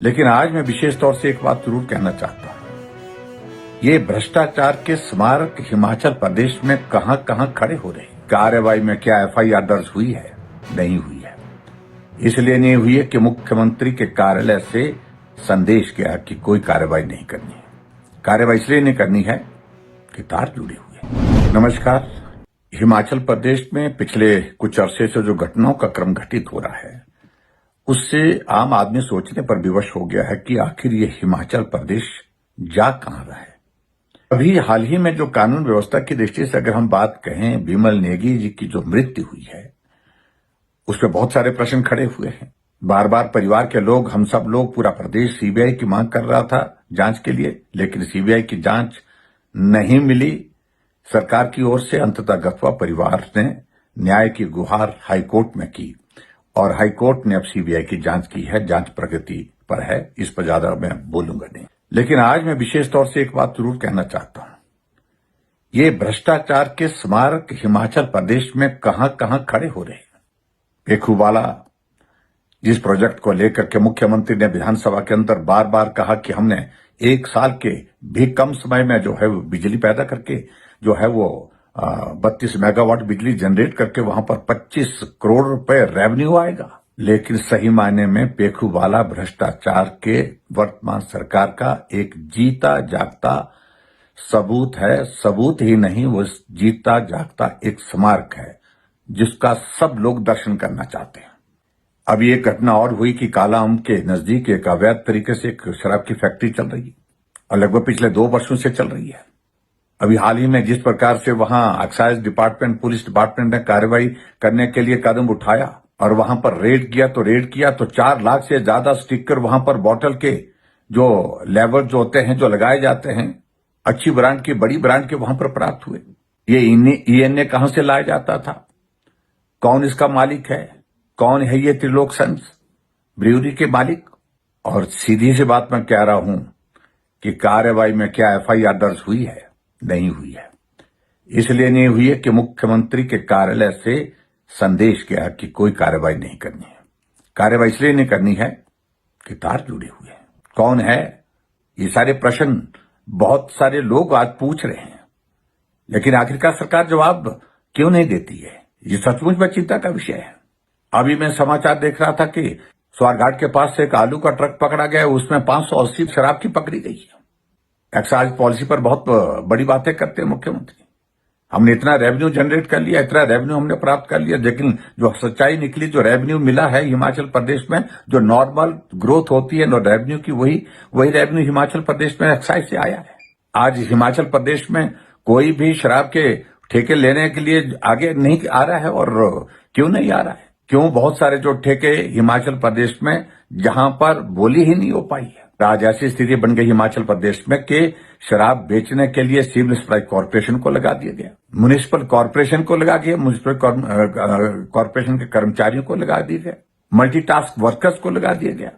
लेकिन आज मैं विशेष तौर से एक बात जरूर कहना चाहता हूं। ये भ्रष्टाचार के स्मारक हिमाचल प्रदेश में कहां कहां खड़े हो रहे हैं। कार्रवाई में क्या एफआईआर दर्ज हुई है? नहीं हुई है। इसलिए नहीं हुई है कि मुख्यमंत्री के कार्यालय से संदेश गया कि कोई कार्रवाई नहीं करनी है। कार्रवाई इसलिए नहीं करनी है कि तार जुड़े हुए हैं। नमस्कार। हिमाचल प्रदेश में पिछले कुछ अरसे से जो घटनाओं का क्रम घटित हो रहा है, उससे आम आदमी सोचने पर विवश हो गया है कि आखिर ये हिमाचल प्रदेश जा कहां रहा है। अभी हाल ही में जो कानून व्यवस्था की दृष्टि से अगर हम बात कहें, विमल नेगी जी की जो मृत्यु हुई है, उस पर बहुत सारे प्रश्न खड़े हुए हैं। बार बार परिवार के लोग, हम सब लोग, पूरा प्रदेश सीबीआई की मांग कर रहा था जांच के लिए, लेकिन सीबीआई की जांच नहीं मिली सरकार की ओर से। अंततः गत्वा परिवार ने न्याय की गुहार हाईकोर्ट में की और हाईकोर्ट ने अब सीबीआई की जांच की है। जांच प्रगति पर है, इस पर ज्यादा मैं बोलूंगा नहीं। लेकिन आज मैं विशेष तौर से एक बात जरूर कहना चाहता हूं। ये भ्रष्टाचार के स्मारक हिमाचल प्रदेश में कहां कहां खड़े हो रहे हैं। पेखूवाला जिस प्रोजेक्ट को लेकर के मुख्यमंत्री ने विधानसभा के अंदर बार बार कहा कि हमने 1 साल के भी कम समय में जो है वो बिजली पैदा करके जो है वो 32 मेगावाट बिजली जनरेट करके वहां पर 25 करोड़ रुपए रेवेन्यू आएगा। लेकिन सही मायने में पेखूवाला भ्रष्टाचार के वर्तमान सरकार का एक जीता जागता सबूत है। सबूत ही नहीं, वो जीता जागता एक स्मारक है जिसका सब लोग दर्शन करना चाहते हैं। अब ये घटना और हुई कि कालाअंब के नजदीक एक अवैध तरीके से एक शराब की फैक्ट्री चल रही है और लगभग पिछले 2 वर्षों से चल रही है। अभी हाल ही में जिस प्रकार से वहां एक्साइज डिपार्टमेंट, पुलिस डिपार्टमेंट ने कार्रवाई करने के लिए कदम उठाया और वहां पर रेड किया तो 4 लाख से ज्यादा स्टिकर वहां पर बॉटल के जो लेबल जो होते हैं, जो लगाए जाते हैं, अच्छी ब्रांड के, बड़ी ब्रांड के वहां पर प्राप्त हुए। ये ईएनए कहां से लाया जाता था? कौन इसका मालिक है? कौन है ये त्रिलोक सन्स ब्रियूरी के मालिक? और सीधी सी बात मैं कह रहा हूं कि कार्रवाई में क्या एफआईआर दर्ज हुई है? नहीं हुई है। इसलिए नहीं हुई है कि मुख्यमंत्री के कार्यालय से संदेश गया कि कोई कार्रवाई नहीं करनी है। कार्रवाई इसलिए नहीं करनी है कि तार जुड़े हुए हैं। कौन है? ये सारे प्रश्न बहुत सारे लोग आज पूछ रहे हैं, लेकिन आखिरकार सरकार जवाब क्यों नहीं देती है? ये सचमुच में चिंता का विषय है। अभी मैं समाचार देख रहा था कि स्वारघाट के पास से एक आलू का ट्रक पकड़ा गया, उसमें 580 शराब की पकड़ी गई है। एक्साइज पॉलिसी पर बहुत बड़ी बातें करते हैं मुख्यमंत्री। हमने इतना रेवेन्यू जनरेट कर लिया, इतना रेवेन्यू हमने प्राप्त कर लिया, लेकिन जो सच्चाई निकली, जो रेवेन्यू मिला है हिमाचल प्रदेश में, जो नॉर्मल ग्रोथ होती है रेवेन्यू की, वही रेवेन्यू हिमाचल प्रदेश में एक्साइज से आया है। आज हिमाचल प्रदेश में कोई भी शराब के ठेके लेने के लिए आगे नहीं आ रहा है। और क्यों नहीं आ रहा है? क्यों? बहुत सारे जो ठेके हिमाचल प्रदेश में जहां पर बोली ही नहीं हो पाई है। आज ऐसी स्थिति बन गई हिमाचल प्रदेश में कि शराब बेचने के लिए सिविल सप्लाई कॉर्पोरेशन को लगा दिया गया, म्युनिसिपल कॉर्पोरेशन को लगा दिया, म्युनिसिपल कॉर्पोरेशन के कर्मचारियों को लगा दिया गया, मल्टीटास्क वर्कर्स को लगा दिया गया।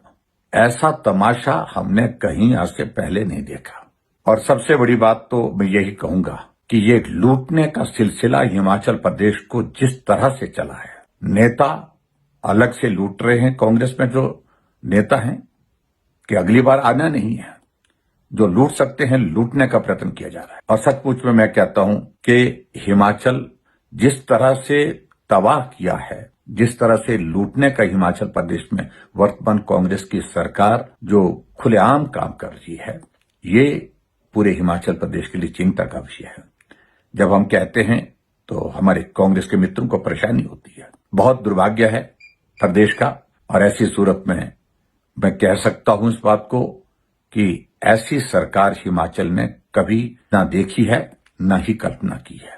ऐसा तमाशा हमने कहीं आज से पहले नहीं देखा। और सबसे बड़ी बात तो मैं यही कहूंगा कि ये लूटने का सिलसिला हिमाचल प्रदेश को जिस तरह से चला है, नेता अलग से लूट रहे हैं। कांग्रेस में जो नेता हैं कि अगली बार आना नहीं है, जो लूट सकते हैं लूटने का प्रयत्न किया जा रहा है। और सचमुच में मैं कहता हूं कि हिमाचल जिस तरह से तबाह किया है, जिस तरह से लूटने का हिमाचल प्रदेश में वर्तमान कांग्रेस की सरकार जो खुलेआम काम कर रही है, ये पूरे हिमाचल प्रदेश के लिए चिंता का विषय है। जब हम कहते हैं तो हमारे कांग्रेस के मित्रों को परेशानी होती है। बहुत दुर्भाग्य है प्रदेश का। और ऐसी सूरत में मैं कह सकता हूं इस बात को कि ऐसी सरकार हिमाचल में कभी ना देखी है, ना ही कल्पना की है।